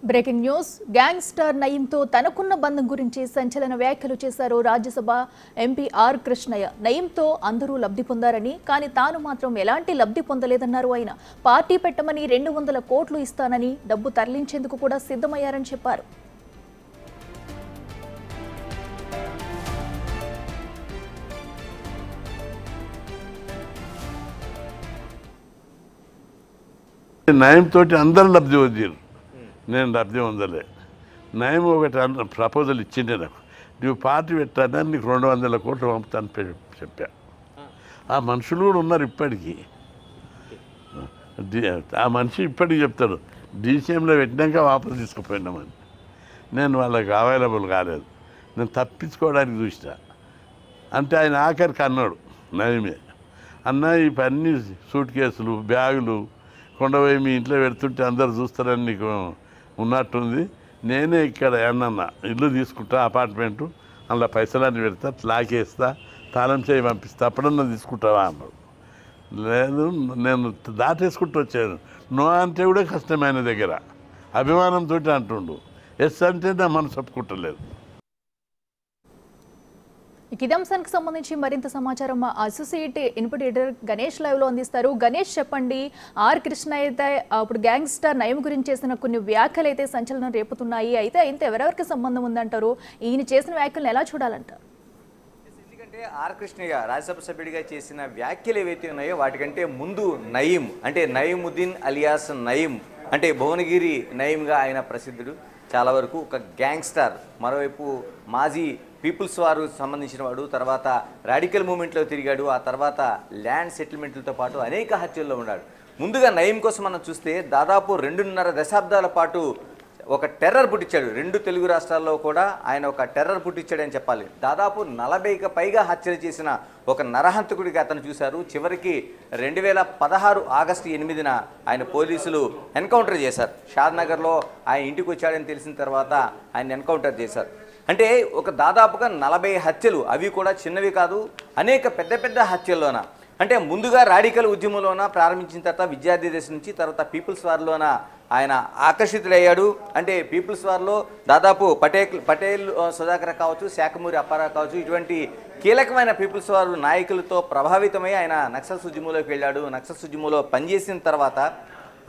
Breaking news gangster నయీంతో తనకున్న బంధం గురించి సంచలన వ్యాఖ్యలు చేశారు రాజ్యసభ ఎంపీ ఆర్ కృష్ణయ్య. నయీంతో అందరూ లబ్ధి పొందారని, కానీ తాను మాత్రం ఎలాంటి లబ్ధి పొందలేదన్నారు ఆయన. పార్టీ పెట్టమని 200 కోట్లు ఇస్తానని, డబ్బు తరలించేందుకు కూడా సిద్ధమయ్యారని చెప్పారు. నయం తోటి అందరూ లబ్ధి పొందారు, నేను లబ్ధి పొందలే. నయం ఒకటి ప్రపోజల్ ఇచ్చిండే నాకు, నువ్వు పార్టీ పెట్టానని నీకు 200 కోట్లు పంపుతాను చెప్పా. ఆ మనుషులు కూడా ఉన్నారు ఇప్పటికీ. ఆ మనిషి ఇప్పటికి చెప్తాడు, డీసీఎంలో పెట్టినాక వాపసు తీసుకుపోయినామని. నేను వాళ్ళకి అవైలబుల్ కాలేదు, నేను తప్పించుకోవడానికి చూసిన. అంటే ఆయన ఆఖరికి అన్నాడు నయమే, అన్న ఈ పన్ని సూట్ కేసులు బ్యాగులు కొండపోయి మీ ఇంట్లో పెడుతుంటే అందరు చూస్తారని నీకు ఉన్నట్టుంది. నేనే ఇక్కడ ఏమన్నా ఇల్లు తీసుకుంటా, అపార్ట్మెంటు, అందులో పైసలన్నీ పెడతా, లాకేస్తా, తాళం చేయి పంపిస్తా, అప్పుడన్నా తీసుకుంటావా అన్నాడు. లేదు, నేను దాటేసుకుంటూ వచ్చాను. నో అంటే కూడా కష్టమైన దగ్గర అభిమానంతో అంటుండు, ఎస్ అంటే నా మనసు ఒప్పుకుంటలేదు. ఇదే అంశానికి సంబంధించి మరింత సమాచారం మా అసోసియేట్ ఇన్పుట్ ఎడిటర్ గణేష్ లైవ్లో అందిస్తారు. గణేష్, చెప్పండి. ఆర్ కృష్ణ అయితే అప్పుడు గ్యాంగ్స్టర్ నయం గురించి చేసిన కొన్ని వ్యాఖ్యలు అయితే సంచలనం రేపుతున్నాయి. అయితే ఎవరెవరికి సంబంధం ఉందంటారు? ఈయన చేసిన వ్యాఖ్యలను ఎలా చూడాలంటారు? ఎందుకంటే ఆర్ కృష్ణయ్య రాజ్యసభ సభ్యుడిగా చేసిన వ్యాఖ్యలు ఏవైతే ఉన్నాయో వాటికంటే ముందు నయీం అంటే నయీముద్దీన్ అలియాస్ నయీం అంటే భువనగిరి నయీంగా ఆయన ప్రసిద్ధుడు. చాలా వరకు ఒక గ్యాంగ్స్టర్, మరోవైపు మాజీ పీపుల్స్ వారు సంబంధించిన వాడు, తర్వాత రాడికల్ మూవ్మెంట్లో తిరిగాడు, ఆ తర్వాత ల్యాండ్ సెటిల్మెంట్లతో పాటు అనేక హత్యల్లో ఉన్నాడు. ముందుగా నయీం కోసం మనం చూస్తే దాదాపు 2.5 దశాబ్దాల పాటు ఒక టెర్రర్ పుట్టించాడు. 2 తెలుగు రాష్ట్రాల్లో కూడా ఆయన ఒక టెర్రర్ పుట్టించాడని చెప్పాలి. దాదాపు 40కి పైగా హత్యలు చేసిన ఒక నరహంతకుడిగా అతను చూశారు. చివరికి 2016 ఆగస్టు 8న ఆయన పోలీసులు ఎన్కౌంటర్ చేశారు. షాద్నగర్లో ఆయన ఇంటికి వచ్చాడని తెలిసిన తర్వాత ఆయన ఎన్కౌంటర్ చేశారు. అంటే ఒక దాదాపుగా 40 హత్యలు, అవి కూడా చిన్నవి కాదు, అనేక పెద్ద పెద్ద హత్యల్లోన. అంటే ముందుగా రాడికల్ ఉద్యమంలోన ప్రారంభించిన తర్వాత విద్యార్థి దశ నుంచి, తర్వాత పీపుల్స్ వార్లోన ఆయన ఆకర్షితుడయ్యాడు. అంటే పీపుల్స్ వార్లో దాదాపు పటేల్ సుధాకర్ కావచ్చు, శాఖమూరి అప్పారావు కావచ్చు, ఇటువంటి కీలకమైన పీపుల్స్ వారు నాయకులతో ప్రభావితమై ఆయన నక్సల్స్ ఉద్యమంలోకి వెళ్ళాడు. నక్సల్స్ ఉద్యమంలో పనిచేసిన తర్వాత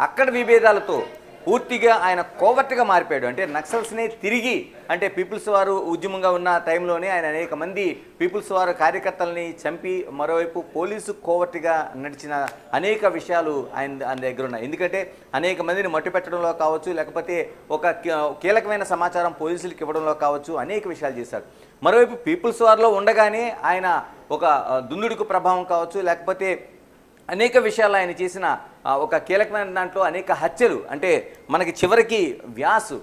అక్కడ విభేదాలతో పూర్తిగా ఆయన కోవర్ట్గా మారిపోయాడు. అంటే నక్సల్స్నే తిరిగి, అంటే పీపుల్స్ వారు ఉద్యమంగా ఉన్న టైంలోనే ఆయన అనేక మంది పీపుల్స్ వారు కార్యకర్తలని చంపి, మరోవైపు పోలీసు కోవర్ట్గా నడిచిన అనేక విషయాలు ఆయన దగ్గర ఉన్నాయి. ఎందుకంటే అనేక మందిని మట్టు పెట్టడంలో కావచ్చు, లేకపోతే ఒక కీలకమైన సమాచారం పోలీసులకు ఇవ్వడంలో కావచ్చు, అనేక విషయాలు చేశాడు. మరోవైపు పీపుల్స్ వార్లో ఉండగానే ఆయన ఒక దుందుడుకు ప్రభావం కావచ్చు, లేకపోతే అనేక విషయాలు ఆయన చేసిన ఒక కీలకమైన దాంట్లో అనేక హత్యలు. అంటే మనకి చివరికి వ్యాసు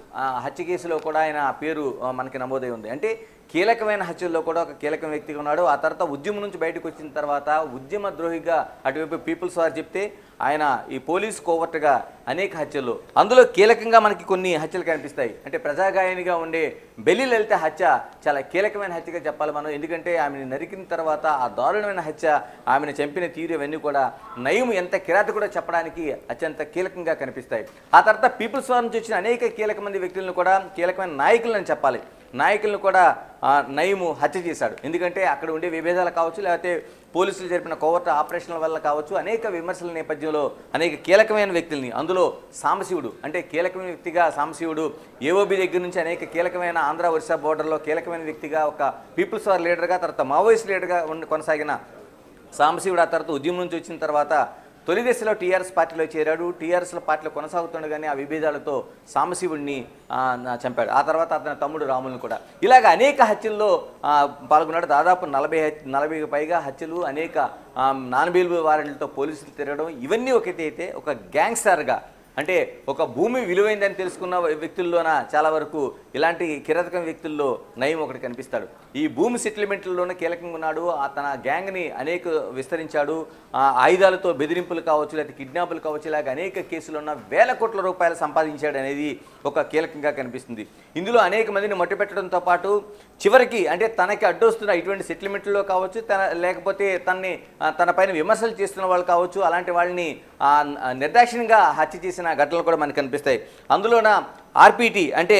హత్య కేసులో కూడా ఆయన పేరు మనకి నమోదై ఉంది. అంటే కీలకమైన హత్యల్లో కూడా ఒక కీలక వ్యక్తిగా ఉన్నాడు. ఆ తర్వాత ఉద్యమం నుంచి బయటకు వచ్చిన తర్వాత ఉద్యమ ద్రోహిగా అటువైపు పీపుల్స్ వారు చెప్తే, ఆయన ఈ పోలీస్ కోవర్ట్గా అనేక హత్యలు, అందులో కీలకంగా మనకి కొన్ని హత్యలు కనిపిస్తాయి. అంటే ప్రజాగాయనిగా ఉండే బెల్లి లలిత హత్య చాలా కీలకమైన హత్యగా చెప్పాలి మనం. ఎందుకంటే ఆమెను నరికిన తర్వాత ఆ దారుణమైన హత్య, ఆమెను చంపిన తీరు, ఇవన్నీ కూడా నయం ఎంత కిరాతకుడో చెప్పడానికి అత్యంత కీలకంగా కనిపిస్తాయి. ఆ తర్వాత పీపుల్స్ వార్ నుంచి వచ్చిన అనేక కీలక మంది వ్యక్తులను కూడా, కీలకమైన నాయకులను చెప్పాలి, నాయకులను కూడా నయీము హత్య చేశాడు. ఎందుకంటే అక్కడ ఉండే విభేదాలు కావచ్చు, లేకపోతే పోలీసులు జరిపిన కోవర్ట్ ఆపరేషన్ల వల్ల కావచ్చు, అనేక విమర్శల నేపథ్యంలో అనేక కీలకమైన వ్యక్తుల్ని, అందులో సాంబశివుడు అంటే కీలకమైన వ్యక్తిగా సాంబశివుడు ఏఓబి దగ్గర నుంచి అనేక కీలకమైన ఆంధ్ర ఒరిస్సా బోర్డర్లో కీలకమైన వ్యక్తిగా, ఒక పీపుల్స్ వార్ లీడర్గా, తర్వాత మావోయిస్ట్ లీడర్గా కొనసాగిన సాంబశివుడు ఆ తర్వాత ఉద్యమం నుంచి వచ్చిన తర్వాత తొలి దశలో టీఆర్ఎస్ పార్టీలో చేరాడు. టీఆర్ఎస్లో పార్టీలో కొనసాగుతుండగానే ఆ విభేదాలతో సాంబశివుడిని చంపాడు. ఆ తర్వాత అతని తమ్ముడు రాములను కూడా. ఇలాగ అనేక హత్యల్లో పాల్గొన్నాడు. దాదాపు 40కి పైగా హత్యలు, అనేక నాన్ బెయిలబుల్ వారెంట్లతో పోలీసులు తిరగడం, ఇవన్నీ ఒకటైతే ఒక గ్యాంగ్స్టర్గా, అంటే ఒక భూమి విలువైందని తెలుసుకున్న వ్యక్తుల్లోన చాలా వరకు ఇలాంటి కిరాతకం వ్యక్తుల్లో నయం ఒకటి కనిపిస్తాడు. ఈ భూమి సెటిల్మెంట్లలోనే కీలకంగా ఉన్నాడు. తన గ్యాంగ్ని అనేక విస్తరించాడు. ఆయుధాలతో బెదిరింపులు కావచ్చు, లేకపోతే కిడ్నాపులు కావచ్చు, ఇలాగ అనేక కేసులు ఉన్న వేల కోట్ల రూపాయలు సంపాదించాడు అనేది ఒక కీలకంగా కనిపిస్తుంది. ఇందులో అనేక మందిని మట్టుపెట్టడంతో పాటు చివరికి అంటే తనకి అడ్డొస్తున్న ఇటువంటి సెటిల్మెంట్లో కావచ్చు, లేకపోతే తన పైన విమర్శలు చేస్తున్న వాళ్ళు కావచ్చు, అలాంటి వాళ్ళని నిర్దాక్షిణ్యంగా హత్య చేసిన ఘటనలు కూడా మనకు కనిపిస్తాయి. అందులోన ఆర్పిటి అంటే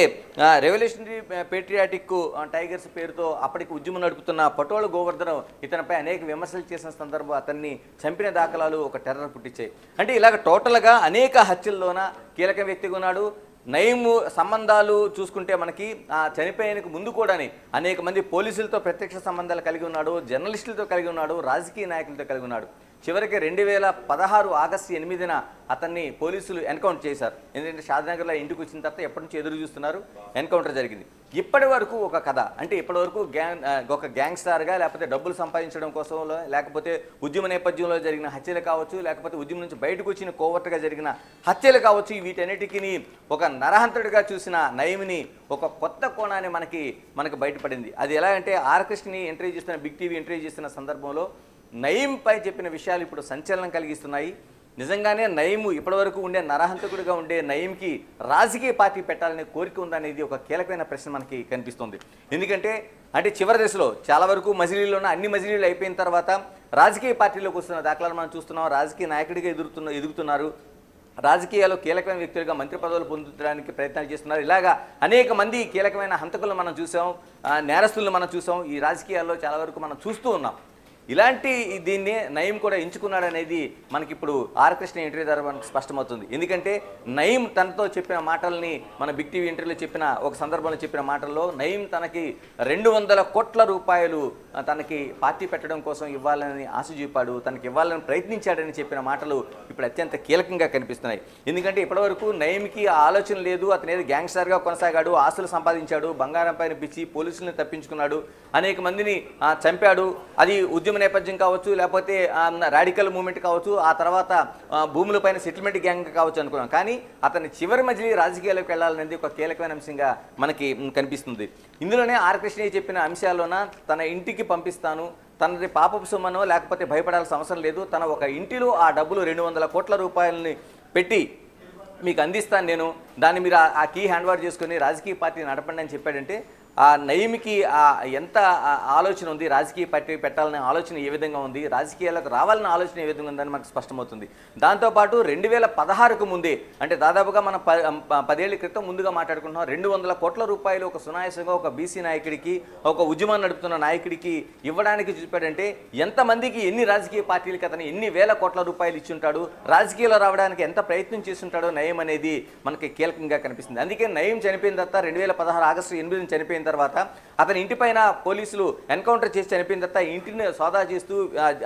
రెవల్యూషనరీ పేట్రియాటిక్ టైగర్స్ పేరుతో అప్పటికి ఉద్యమం నడుపుతున్న పటోళ గోవర్ధన్ ఇతనిపై అనేక విమర్శలు చేసిన సందర్భం అతన్ని చంపిన దాఖలాలు ఒక టెర్రర్ పుట్టించాయి. అంటే ఇలాగ టోటల్గా అనేక హత్యల్లోన కీలక వ్యక్తిగా ఉన్నాడు. నయీం సంబంధాలు చూసుకుంటే మనకి చనిపోయేందుకు ముందు కూడానే అనేక మంది పోలీసులతో ప్రత్యక్ష సంబంధాలు కలిగి ఉన్నాడు, జర్నలిస్టులతో కలిగి ఉన్నాడు, రాజకీయ నాయకులతో కలిగి ఉన్నాడు. చివరికి 2016 ఆగస్టు 8న అతన్ని పోలీసులు ఎన్కౌంటర్ చేశారు. ఎందుకంటే షాద్నగర్లో ఇంటికి వచ్చిన తర్వాత ఎప్పటి నుంచి ఎదురు చూస్తున్నారు, ఎన్కౌంటర్ జరిగింది. ఇప్పటి వరకు ఒక కథ అంటే ఇప్పటి వరకు ఒక గ్యాంగ్స్టార్గా లేకపోతే డబ్బులు సంపాదించడం కోసం లేకపోతే ఉద్యమ నేపథ్యంలో జరిగిన హత్యలు కావచ్చు, లేకపోతే ఉద్యమం నుంచి బయటకు వచ్చిన కోవర్ట్గా జరిగిన హత్యలు కావచ్చు, వీటన్నిటికీ ఒక నరహంతుడిగా చూసిన నయీంని ఒక కొత్త కోణాన్ని మనకి బయటపడింది. అది ఎలా అంటే ఆర్ కృష్ణని ఇంటర్వ్యూ చేస్తున్న బిగ్ టీవీ ఇంటర్వ్యూ చేస్తున్న సందర్భంలో నయీంపై చెప్పిన విషయాలు ఇప్పుడు సంచలనం కలిగిస్తున్నాయి. నిజంగానే నయీం ఇప్పటివరకు ఉండే నరహంతకుడిగా ఉండే నయీంకి రాజకీయ పార్టీ పెట్టాలనే కోరిక ఉందనేది ఒక కీలకమైన ప్రశ్న మనకి కనిపిస్తుంది. ఎందుకంటే అంటే చివరి దశలో చాలా వరకు మజిలీలో ఉన్న అన్ని మజిలీలు అయిపోయిన తర్వాత రాజకీయ పార్టీలోకి వస్తున్న దాఖలాలు మనం చూస్తున్నాం. రాజకీయ నాయకుడిగా ఎదుగుతున్నారు, రాజకీయాల్లో కీలకమైన వ్యక్తులుగా మంత్రి పదవులు పొందడానికి ప్రయత్నాలు చేస్తున్నారు. ఇలాగా అనేక మంది కీలకమైన హంతకులను మనం చూసాం, నేరస్తులను మనం చూసాం. ఈ రాజకీయాల్లో చాలా వరకు మనం చూస్తూ ఉన్నాం. ఇలాంటి దీన్ని నయీం కూడా ఎంచుకున్నాడనేది మనకి ఇప్పుడు ఆర్ కృష్ణ ఇంటర్వ్యూ ద్వారా మనకు స్పష్టమవుతుంది. ఎందుకంటే నయీం తనతో చెప్పిన మాటల్ని మన బిగ్ టీవీ ఇంటర్వ్యూలో చెప్పిన ఒక సందర్భంలో చెప్పిన మాటల్లో నయీం తనకి 200 కోట్ల రూపాయలు తనకి పార్టీ పెట్టడం కోసం ఇవ్వాలని ఆశ చూపాడు, తనకి ఇవ్వాలని ప్రయత్నించాడని చెప్పిన మాటలు ఇప్పుడు అత్యంత కీలకంగా కనిపిస్తున్నాయి. ఎందుకంటే ఇప్పటివరకు నయీంకి ఆ ఆలోచన లేదు, అతను ఏదో గ్యాంగ్స్టర్గా కొనసాగాడు, ఆస్తులు సంపాదించాడు, బంగారం పైన పిచ్చి పోలీసులను తప్పించుకున్నాడు, అనేక మందిని చంపాడు. అది ఉద్యమ నేపథ్యం కావచ్చు, లేకపోతే రాడికల్ మూవ్మెంట్ కావచ్చు, ఆ తర్వాత భూములపైన సెటిల్మెంట్ గ్యాంగ్ కావచ్చు అనుకున్నాం. కానీ అతని చివరి మజిలీ రాజకీయాలకు వెళ్ళాలనేది ఒక కీలకమైన అంశంగా మనకి కనిపిస్తుంది. ఇందులోనే ఆర్ కృష్ణయ్య చెప్పిన అంశాల్లోన తన ఇంటికి పంపిస్తాను, తనది పాపపు సొమ్మనో లేకపోతే భయపడాల్సిన అవసరం లేదు, తన ఒక ఇంటిలో ఆ డబ్బులు 200 కోట్ల రూపాయలని పెట్టి మీకు అందిస్తాను నేను, దాన్ని మీరు ఆ కీ హ్యాండ్ ఓవర్ చేసుకొని రాజకీయ పార్టీ నడపండి అని చెప్పాడంటే ఆ నయీంకి ఎంత ఆలోచన ఉంది, రాజకీయ పార్టీ పెట్టాలనే ఆలోచన ఏ విధంగా ఉంది, రాజకీయాలకు రావాలనే ఆలోచన ఏ విధంగా ఉందని మనకు స్పష్టమవుతుంది. దాంతోపాటు 2016కు ముందే అంటే దాదాపుగా మనం 10 ఏళ్ల క్రితం ముందుగా మాట్లాడుకుంటున్నాం, 200 కోట్ల రూపాయలు ఒక సునాయాసంగా ఒక బీసీ నాయకుడికి, ఒక ఉద్యమాన్ని నడుపుతున్న నాయకుడికి ఇవ్వడానికి చూపాడంటే ఎంతమందికి, ఎన్ని రాజకీయ పార్టీలకి అతను ఎన్ని వేల కోట్ల రూపాయలు ఇచ్చుంటాడు, రాజకీయాల్లో రావడానికి ఎంత ప్రయత్నం చేస్తుంటాడో నయీం అనేది మనకి కీలకంగా కనిపిస్తుంది. అందుకే నయీం చనిపోయిన తర్వాత 2016 ఆగస్టు 8న చనిపోయిన తర్వాత అతని ఇంటిపైన పోలీసులు ఎన్కౌంటర్ చేసి చనిపోయిన తర్వాత ఇంటిని సోదా చేస్తూ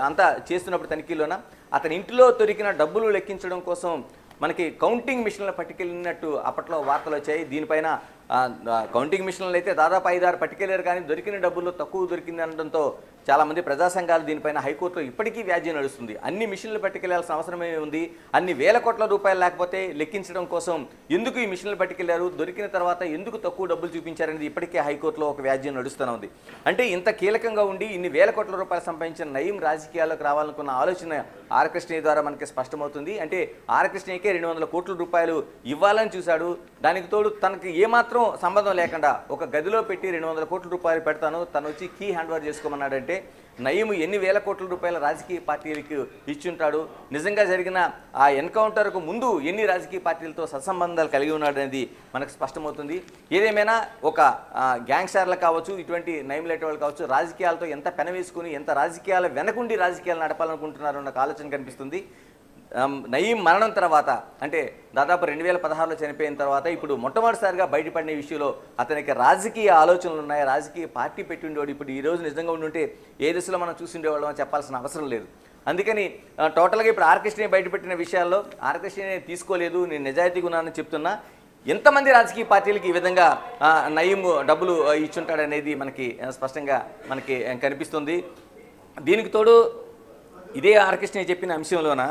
అంతా చేస్తున్నప్పుడు తనిఖీలోన అతని ఇంటిలో దొరికిన డబ్బులు లెక్కించడం కోసం మనకి కౌంటింగ్ మిషన్లు పట్టుకెళ్ళినట్టు అప్పట్లో వార్తలు వచ్చాయి. దీనిపైన కౌంటింగ్ మిషన్లు అయితే దాదాపు 5-6 పట్టుకెళ్ళారు, కానీ దొరికిన డబ్బుల్లో తక్కువ దొరికింది అనడంతో చాలామంది ప్రజా సంఘాలు దీనిపైన హైకోర్టులో ఇప్పటికీ వ్యాజ్యం నడుస్తుంది. అన్ని మిషన్లు పట్టుకెళ్లాల్సిన అవసరమే ఉంది, అన్ని వేల కోట్ల రూపాయలు లేకపోతే లెక్కించడం కోసం ఎందుకు ఈ మిషన్లు పట్టుకెళ్లారు, దొరికిన తర్వాత ఎందుకు తక్కువ డబ్బులు చూపించారనేది ఇప్పటికే హైకోర్టులో ఒక వ్యాజ్యం నడుస్తూనే ఉంది. అంటే ఇంత కీలకంగా ఉండి ఇన్ని వేల కోట్ల రూపాయలు సంపాదించిన నయీం రాజకీయాల్లోకి రావాలనుకున్న ఆలోచన ఆర్ కృష్ణయ్య ద్వారా మనకి స్పష్టమవుతుంది. అంటే ఆర్ కృష్ణయ్యకే 200 కోట్ల రూపాయలు ఇవ్వాలని చూశాడు. దానికి తోడు తనకి ఏమాత్రం సంబంధం లేకుండా ఒక గదిలో పెట్టి 200 కోట్ల రూపాయలు పెడతాను, తను వచ్చి కీ హ్యాండ్ ఓవర్ చేసుకోమన్నాడంటే నయీం ఎన్ని వేల కోట్ల రూపాయల రాజకీయ పార్టీలకు ఇచ్చుంటాడు, నిజంగా జరిగిన ఆ ఎన్కౌంటర్కు ముందు ఎన్ని రాజకీయ పార్టీలతో సత్సంబంధాలు కలిగి ఉన్నాడు అనేది మనకు స్పష్టమవుతుంది. ఏదేమైనా ఒక గ్యాంగ్స్టర్లు కావచ్చు, ఇటువంటి నయీం లాంటి వాళ్ళు కావచ్చు, రాజకీయాలతో ఎంత పెనవేసుకుని ఎంత రాజకీయాల వెనకుండి రాజకీయాలు నడపాలనుకుంటున్నారో అన్న ఆలోచన కనిపిస్తుంది. నయీం మరణం తర్వాత అంటే దాదాపు 2016లో చనిపోయిన తర్వాత ఇప్పుడు మొట్టమొదటిసారిగా బయటపడిన విషయంలో అతనికి రాజకీయ ఆలోచనలు ఉన్నాయి, రాజకీయ పార్టీ పెట్టి ఉండేవాడు. ఇప్పుడు ఈ రోజు నిజంగా ఉండుంటే ఏ దశలో మనం చూసి ఉండేవాళ్ళం చెప్పాల్సిన అవసరం లేదు. అందుకని టోటల్గా ఇప్పుడు ఆర్ కృష్ణయ్య బయటపెట్టిన విషయాల్లో ఆర్ కృష్ణయ్య తీసుకోలేదు, నేను నిజాయితీగా ఉన్నానని చెప్తున్నా. ఎంతమంది రాజకీయ పార్టీలకి ఈ విధంగా నయీం డబ్బులు ఇచ్చుంటాడనేది మనకి స్పష్టంగా మనకి కనిపిస్తుంది. దీనికి తోడు ఇదే ఆర్ కృష్ణయ్య చెప్పిన అంశంలోన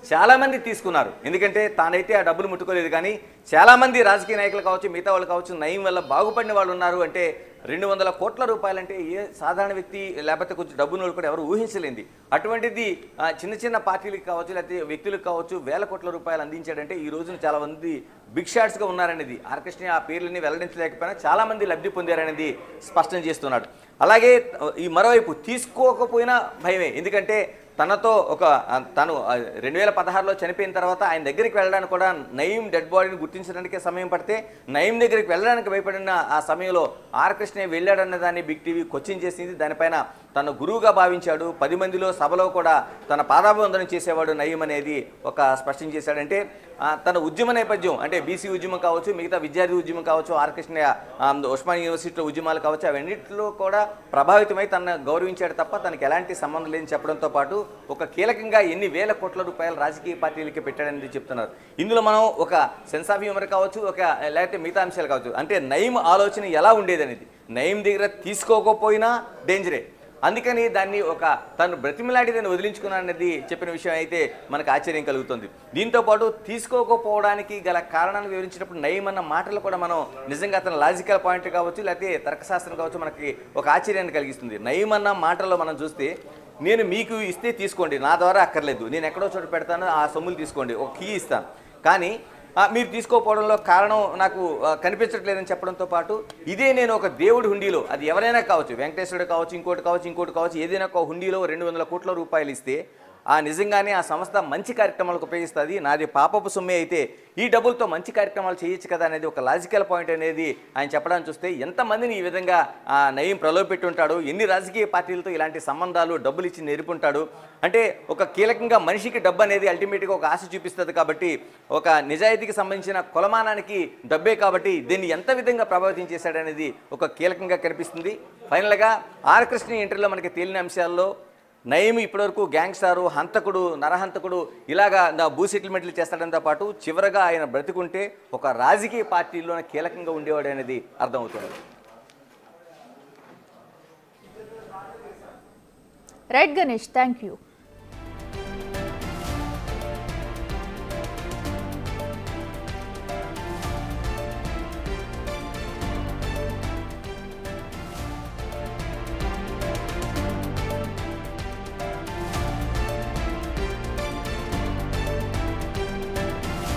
చాలామంది తీసుకున్నారు, ఎందుకంటే తానైతే ఆ డబ్బులు ముట్టుకోలేదు, కానీ చాలామంది రాజకీయ నాయకులు కావచ్చు, మిగతా వాళ్ళు కావచ్చు, నయీం వల్ల బాగుపడిన వాళ్ళు ఉన్నారు. అంటే 200 కోట్ల రూపాయలంటే ఏ సాధారణ వ్యక్తి లేకపోతే కొంచెం డబ్బును కూడా ఎవరు ఊహించలేంది. అటువంటిది చిన్న చిన్న పార్టీలకు కావచ్చు, లేకపోతే వ్యక్తులకు కావచ్చు వేల కోట్ల రూపాయలు అందించాడంటే ఈ రోజున చాలా మంది బిగ్ షాట్స్గా ఉన్నారనేది ఆర్ కృష్ణయ్య ఆ పేర్లని వెల్లడించలేకపోయినా చాలామంది లబ్ధి పొందారనేది స్పష్టం చేస్తున్నాడు. అలాగే ఈ మరోవైపు తీసుకోకపోయినా భయమే, ఎందుకంటే తనతో తను 2016లో చనిపోయిన తర్వాత ఆయన దగ్గరికి వెళ్ళడానికి కూడా నయీం డెడ్ బాడీని గుర్తించడానికి సమయం పడితే నయీం దగ్గరికి వెళ్ళడానికి భయపడిన ఆ సమయంలో ఆర్ కృష్ణయ్య వెళ్ళాడన్న దాన్ని బిగ్ టీవీ క్వశ్చన్ చేసింది. దానిపైన తన గురువుగా భావించాడు. 10 మందిలో సభలో కూడా తన పాదాభివందనం చేసేవాడు నయీం అనేది స్పష్టం చేశాడంటే తన ఉద్యమ నేపథ్యం అంటే బీసీ ఉద్యమం కావచ్చు, మిగతా విద్యార్థి ఉద్యమం కావచ్చు, ఆర్ కృష్ణయ్య ఉస్మానియా యూనివర్సిటీలో ఉద్యమాలు కావచ్చు, అవన్నింటిలో కూడా ప్రభావితమై తనను గౌరవించాడు తప్ప తనకి ఎలాంటి సంబంధం లేని చెప్పడంతో పాటు కీలకంగా ఎన్ని వేల కోట్ల రూపాయలు రాజకీయ పార్టీలకి పెట్టాడనేది చెప్తున్నారు. ఇందులో మనం సెన్స్ ఆఫ్ హ్యూమర్ కావచ్చు, లేకపోతే మిగతా అంశాలు కావచ్చు, అంటే నయీం ఆలోచన ఎలా ఉండేదనేది నయీం దగ్గర తీసుకోకపోయినా డేంజరే. అందుకని దాన్ని తను బ్రతిమలాడి దాన్ని వదిలించుకున్నాననేది చెప్పిన విషయం అయితే మనకు ఆశ్చర్యం కలుగుతుంది. దీంతోపాటు తీసుకోకపోవడానికి గల కారణాన్ని వివరించినప్పుడు నయీం అన్న మాటలు కూడా మనం నిజంగా అతని లాజికల్ పాయింట్ కావచ్చు, లేకపోతే తర్కశాస్త్రం కావచ్చు, మనకి ఆశ్చర్యాన్ని కలిగిస్తుంది. నయీం అన్న మాటల్లో మనం చూస్తే నేను మీకు ఇస్తే తీసుకోండి, నా ద్వారా అక్కర్లేదు, నేను ఎక్కడో చోట పెడతాను, ఆ సొమ్ములు తీసుకోండి, ఒక కీ ఇస్తాను, కానీ మీరు తీసుకోకపోవడంలో కారణం నాకు కనిపించట్లేదని చెప్పడంతో పాటు ఇదే నేను ఒక దేవుడి హుండీలో, అది ఎవరైనా కావచ్చు, వెంకటేశ్వరుడు కావచ్చు, ఇంకోటి కావచ్చు, ఏదైనా ఒక హుండీలో 200 కోట్ల రూపాయలు ఇస్తే నిజంగానే ఆ సంస్థ మంచి కార్యక్రమాలకు ఉపయోగిస్తుంది, నాది పాపపు సొమ్మే అయితే ఈ డబ్బులతో మంచి కార్యక్రమాలు చేయొచ్చు కదా అనేది లాజికల్ పాయింట్ అనేది ఆయన చెప్పడానికి చూస్తే ఎంతమందిని ఈ విధంగా నయీం ప్రలోభపెట్టి ఉంటాడు, ఎన్ని రాజకీయ పార్టీలతో ఇలాంటి సంబంధాలు డబ్బులు ఇచ్చి నేర్పుంటాడు. అంటే కీలకంగా మనిషికి డబ్బు అనేది అల్టిమేట్గా ఆశ చూపిస్తుంది కాబట్టి నిజాయితీకి సంబంధించిన కొలమానానికి డబ్బే కాబట్టి దీన్ని ఎంత విధంగా ప్రభావితం చేశాడనేది కీలకంగా కనిపిస్తుంది. ఫైనల్గా ఆర్ కృష్ణ ఇంటర్వ్యూలో మనకి తేలిన అంశాల్లో నయీం ఇప్పటివరకు గ్యాంగ్స్టారు, హంతకుడు, నరహంతకుడు ఇలాగా భూ సెటిల్మెంట్లు చేస్తాడంతో పాటు చివరగా ఆయన బ్రతికుంటే రాజకీయ పార్టీలోనే కీలకంగా ఉండేవాడు అనేది అర్థమవుతుంది. Right Ganesh, thank you.